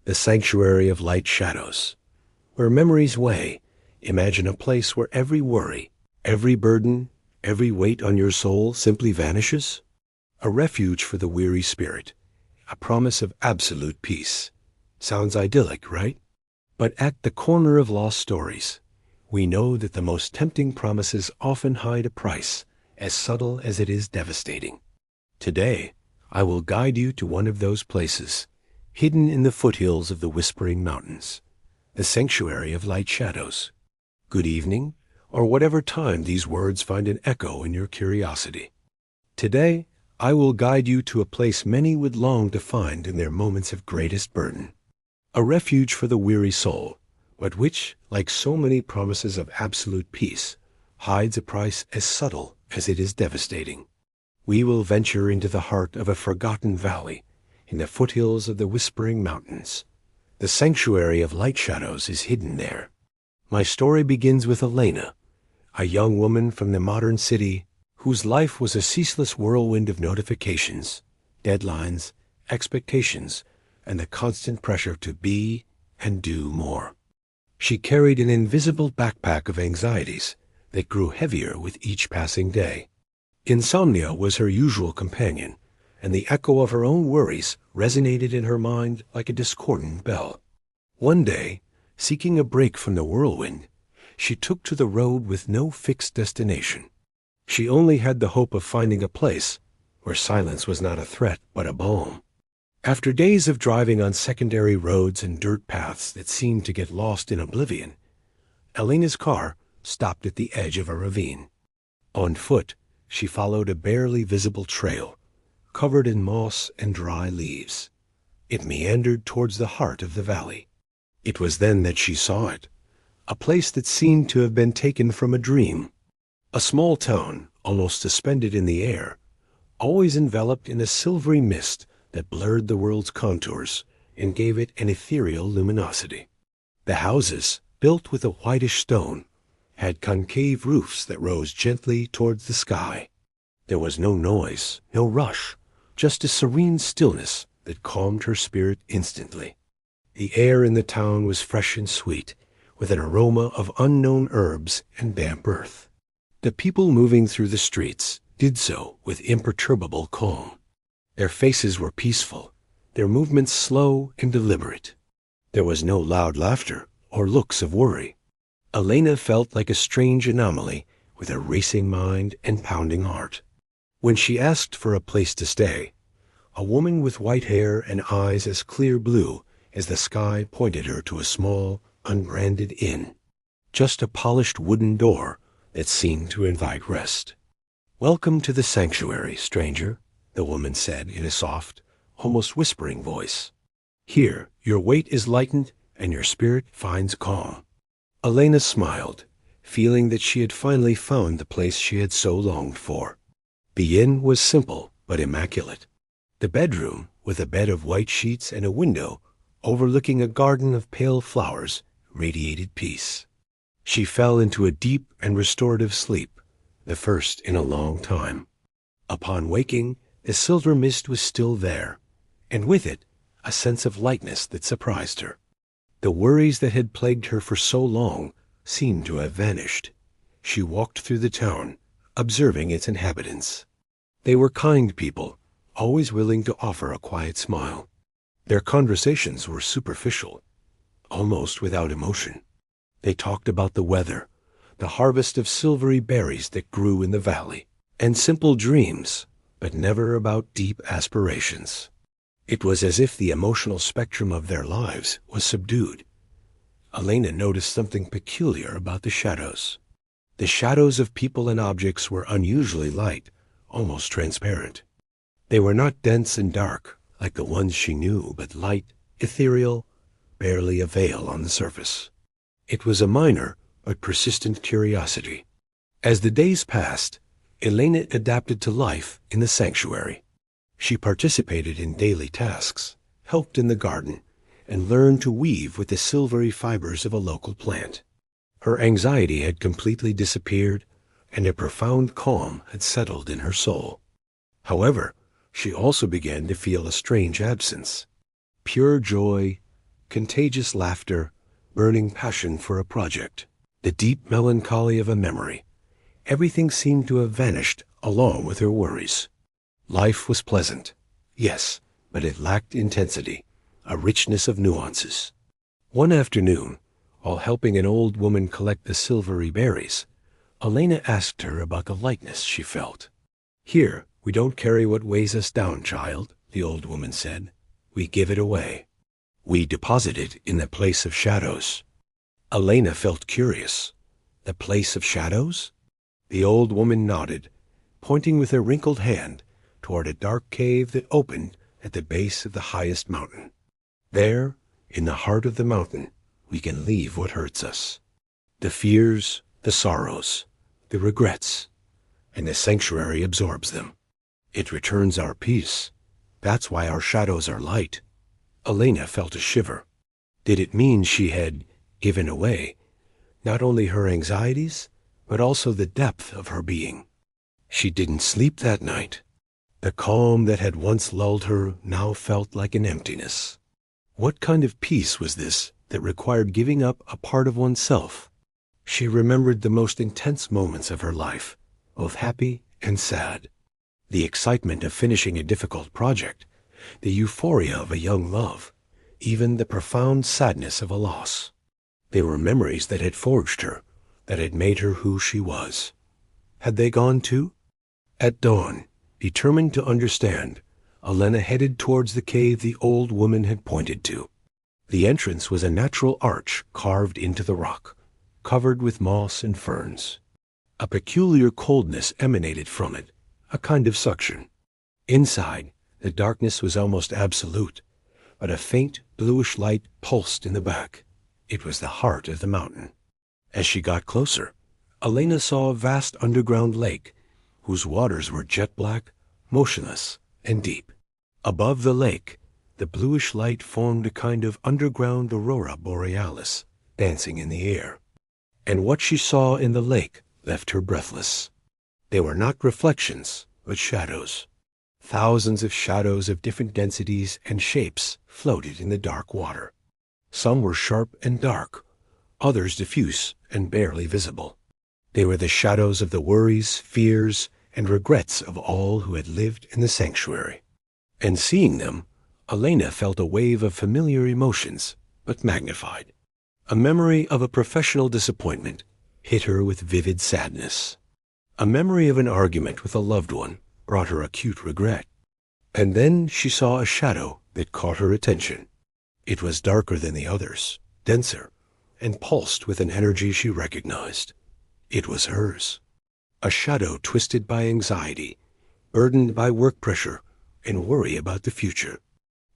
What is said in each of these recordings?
the sanctuary of light shadows. Where memories weigh, imagine a place where every worry, every burden, every weight on your soul simply vanishes. A refuge for the weary spirit, a promise of absolute peace. Sounds idyllic, right? But at the corner of lost stories, we know that the most tempting promises often hide a price as subtle as it is devastating. Today, I will guide you to one of those places, hidden in the foothills of the Whispering Mountains, the sanctuary of light shadows. Good evening, or whatever time these words find an echo in your curiosity. Today, I will guide you to a place many would long to find in their moments of greatest burden. A refuge for the weary soul, but which, like so many promises of absolute peace, hides a price as subtle as it is devastating. We will venture into the heart of a forgotten valley, in the foothills of the Whispering Mountains. The sanctuary of light shadows is hidden there. My story begins with Elena, a young woman from the modern city whose life was a ceaseless whirlwind of notifications, deadlines, expectations, and the constant pressure to be and do more. She carried an invisible backpack of anxieties that grew heavier with each passing day. Insomnia was her usual companion, and the echo of her own worries resonated in her mind like a discordant bell. One day, seeking a break from the whirlwind, she took to the road with no fixed destination. She only had the hope of finding a place where silence was not a threat but a balm. After days of driving on secondary roads and dirt paths that seemed to get lost in oblivion, Elena's car stopped at the edge of a ravine. On foot, she followed a barely visible trail, covered in moss and dry leaves. It meandered towards the heart of the valley. It was then that she saw it, a place that seemed to have been taken from a dream. A small town, almost suspended in the air, always enveloped in a silvery mist that blurred the world's contours and gave it an ethereal luminosity. The houses, built with a whitish stone, had concave roofs that rose gently towards the sky. There was no noise, no rush, just a serene stillness that calmed her spirit instantly. The air in the town was fresh and sweet, with an aroma of unknown herbs and damp earth. The people moving through the streets did so with imperturbable calm. Their faces were peaceful, their movements slow and deliberate. There was no loud laughter or looks of worry. Elena felt like a strange anomaly with a racing mind and pounding heart. When she asked for a place to stay, a woman with white hair and eyes as clear blue as the sky pointed her to a small, unbranded inn. Just a polished wooden door that seemed to invite rest. "Welcome to the sanctuary, stranger," the woman said in a soft, almost whispering voice. "Here, your weight is lightened and your spirit finds calm." Elena smiled, feeling that she had finally found the place she had so longed for. The inn was simple but immaculate. The bedroom, with a bed of white sheets and a window overlooking a garden of pale flowers, radiated peace. She fell into a deep and restorative sleep, the first in a long time. Upon waking, the silver mist was still there, and with it, a sense of lightness that surprised her. The worries that had plagued her for so long seemed to have vanished. She walked through the town, observing its inhabitants. They were kind people, always willing to offer a quiet smile. Their conversations were superficial, almost without emotion. They talked about the weather, the harvest of silvery berries that grew in the valley, and simple dreams, but never about deep aspirations. It was as if the emotional spectrum of their lives was subdued. Elena noticed something peculiar about the shadows. The shadows of people and objects were unusually light, almost transparent. They were not dense and dark, like the ones she knew, but light, ethereal, barely a veil on the surface. It was a minor but persistent curiosity. As the days passed, Elena adapted to life in the sanctuary. She participated in daily tasks, helped in the garden, and learned to weave with the silvery fibers of a local plant. Her anxiety had completely disappeared, and a profound calm had settled in her soul. However, she also began to feel a strange absence. Pure joy, contagious laughter, burning passion for a project, the deep melancholy of a memory. Everything seemed to have vanished along with her worries. Life was pleasant, yes, but it lacked intensity, a richness of nuances. One afternoon, while helping an old woman collect the silvery berries, Elena asked her about the lightness she felt. "Here, we don't carry what weighs us down, child," the old woman said. "We give it away. We deposit it in the place of shadows." Elena felt curious. The place of shadows? The old woman nodded, pointing with her wrinkled hand toward a dark cave that opened at the base of the highest mountain. There, in the heart of the mountain, we can leave what hurts us. The fears, the sorrows, the regrets, and the sanctuary absorbs them. It returns our peace. That's why our shadows are light. Elena felt a shiver. Did it mean she had given away not only her anxieties, but also the depth of her being? She didn't sleep that night. The calm that had once lulled her now felt like an emptiness. What kind of peace was this that required giving up a part of oneself? She remembered the most intense moments of her life, both happy and sad. The excitement of finishing a difficult project, the euphoria of a young love, even the profound sadness of a loss. They were memories that had forged her, that had made her who she was. Had they gone too? At dawn, determined to understand, Elena headed towards the cave the old woman had pointed to. The entrance was a natural arch carved into the rock, covered with moss and ferns. A peculiar coldness emanated from it, a kind of suction. Inside, the darkness was almost absolute, but a faint bluish light pulsed in the back. It was the heart of the mountain. As she got closer, Elena saw a vast underground lake, whose waters were jet black, motionless, and deep. Above the lake, the bluish light formed a kind of underground aurora borealis, dancing in the air. And what she saw in the lake left her breathless. They were not reflections, but shadows. Thousands of shadows of different densities and shapes floated in the dark water. Some were sharp and dark, others diffuse and barely visible. They were the shadows of the worries, fears, and regrets of all who had lived in the sanctuary. And seeing them, Elena felt a wave of familiar emotions, but magnified. A memory of a professional disappointment hit her with vivid sadness. A memory of an argument with a loved one brought her acute regret. And then she saw a shadow that caught her attention. It was darker than the others, denser, and pulsed with an energy she recognized. It was hers. A shadow twisted by anxiety, burdened by work pressure and worry about the future.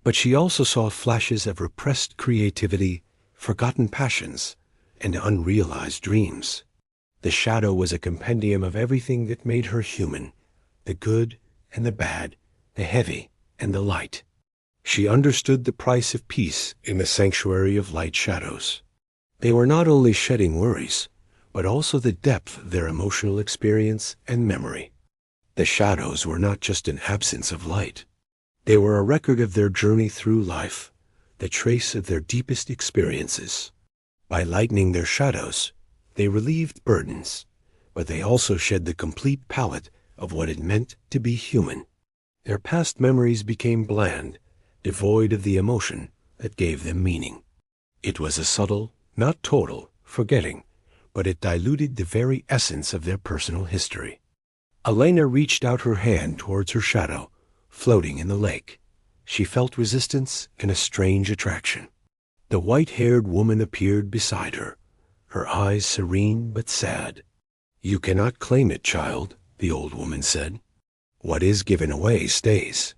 But she also saw flashes of repressed creativity, forgotten passions, and unrealized dreams. The shadow was a compendium of everything that made her human, the good and the bad, the heavy and the light. She understood the price of peace in the sanctuary of light shadows. They were not only shedding worries, but also the depth of their emotional experience and memory. The shadows were not just an absence of light. They were a record of their journey through life, the trace of their deepest experiences. By lightening their shadows, they relieved burdens, but they also shed the complete palette of what it meant to be human. Their past memories became bland, devoid of the emotion that gave them meaning. It was a subtle, not total, forgetting, but it diluted the very essence of their personal history. Elena reached out her hand towards her shadow, floating in the lake. She felt resistance and a strange attraction. The white-haired woman appeared beside her, her eyes serene but sad. "You cannot claim it, child," the old woman said. "What is given away stays.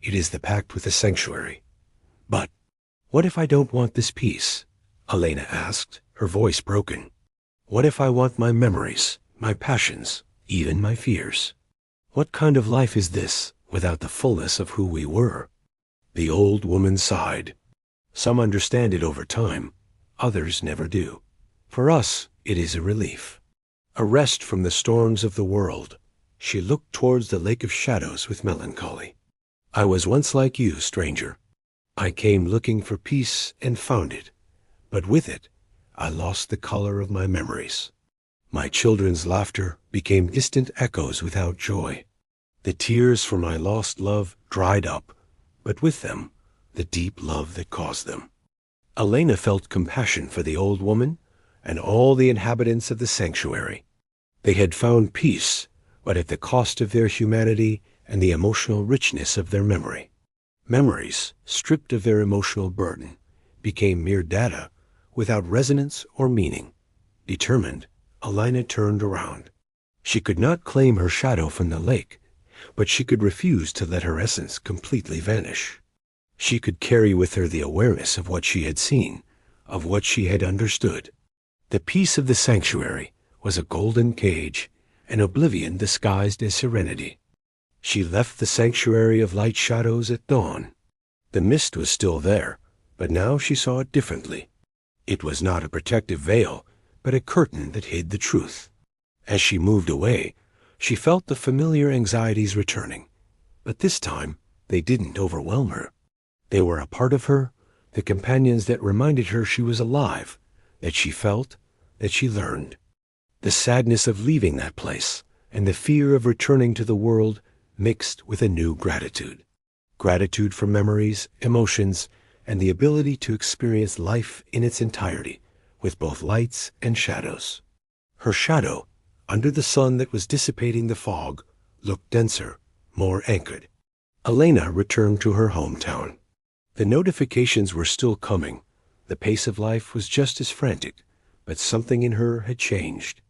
It is the pact with the sanctuary." "But what if I don't want this peace?" Elena asked, her voice broken. "What if I want my memories, my passions, even my fears? What kind of life is this without the fullness of who we were?" The old woman sighed. "Some understand it over time, others never do. For us, it is a relief, a rest from the storms of the world." She looked towards the lake of shadows with melancholy. "I was once like you, stranger. I came looking for peace and found it, but with it, I lost the color of my memories. My children's laughter became distant echoes without joy. The tears for my lost love dried up, but with them, the deep love that caused them. Elena felt compassion for the old woman and all the inhabitants of the sanctuary. They had found peace, but at the cost of their humanity and the emotional richness of their memory. Memories, stripped of their emotional burden, became mere data without resonance or meaning. Determined, Elena turned around. She could not claim her shadow from the lake, but she could refuse to let her essence completely vanish. She could carry with her the awareness of what she had seen, of what she had understood. The peace of the sanctuary was a golden cage, an oblivion disguised as serenity. She left the sanctuary of light shadows at dawn. The mist was still there, but now she saw it differently. It was not a protective veil, but a curtain that hid the truth. As she moved away, she felt the familiar anxieties returning, but this time they didn't overwhelm her. They were a part of her, the companions that reminded her she was alive, that she felt, that she learned. The sadness of leaving that place and the fear of returning to the world mixed with a new gratitude. Gratitude for memories, emotions, and the ability to experience life in its entirety, with both lights and shadows. Her shadow, under the sun that was dissipating the fog, looked denser, more anchored. Elena returned to her hometown. The notifications were still coming. The pace of life was just as frantic, but something in her had changed.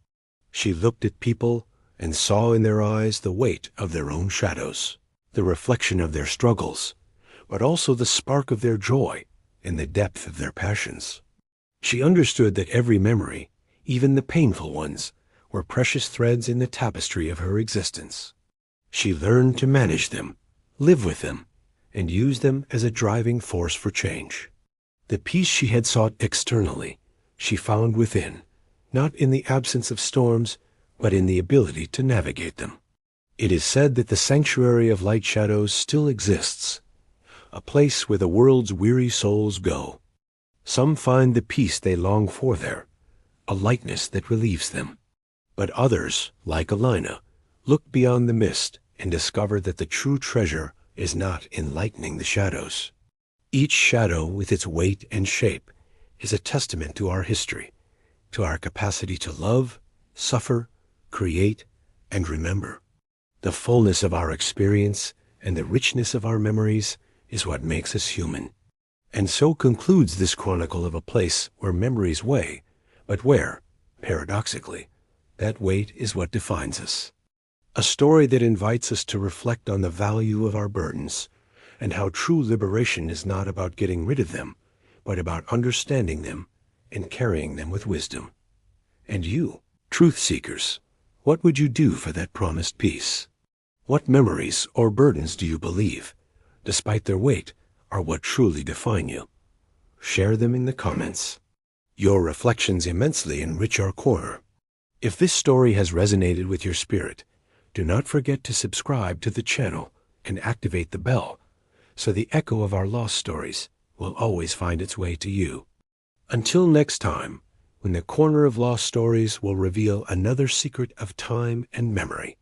She looked at people and saw in their eyes the weight of their own shadows, the reflection of their struggles, but also the spark of their joy and the depth of their passions. She understood that every memory, even the painful ones, were precious threads in the tapestry of her existence. She learned to manage them, live with them, and use them as a driving force for change. The peace she had sought externally, she found within, not in the absence of storms, but in the ability to navigate them. It is said that the sanctuary of light shadows still exists, a place where the world's weary souls go. Some find the peace they long for there, a lightness that relieves them. But others, like Elena, look beyond the mist and discover that the true treasure is not in lightening the shadows. Each shadow, with its weight and shape, is a testament to our history, to our capacity to love, suffer, create, and remember. The fullness of our experience and the richness of our memories is what makes us human. And so concludes this chronicle of a place where memories weigh, but where, paradoxically, that weight is what defines us. A story that invites us to reflect on the value of our burdens, and how true liberation is not about getting rid of them, but about understanding them and carrying them with wisdom. And you, truth seekers, what would you do for that promised peace? What memories or burdens do you believe, despite their weight, are what truly define you? Share them in the comments. Your reflections immensely enrich our corner. If this story has resonated with your spirit, do not forget to subscribe to the channel and activate the bell, so the echo of our lost stories will always find its way to you. Until next time, when the corner of lost stories will reveal another secret of time and memory.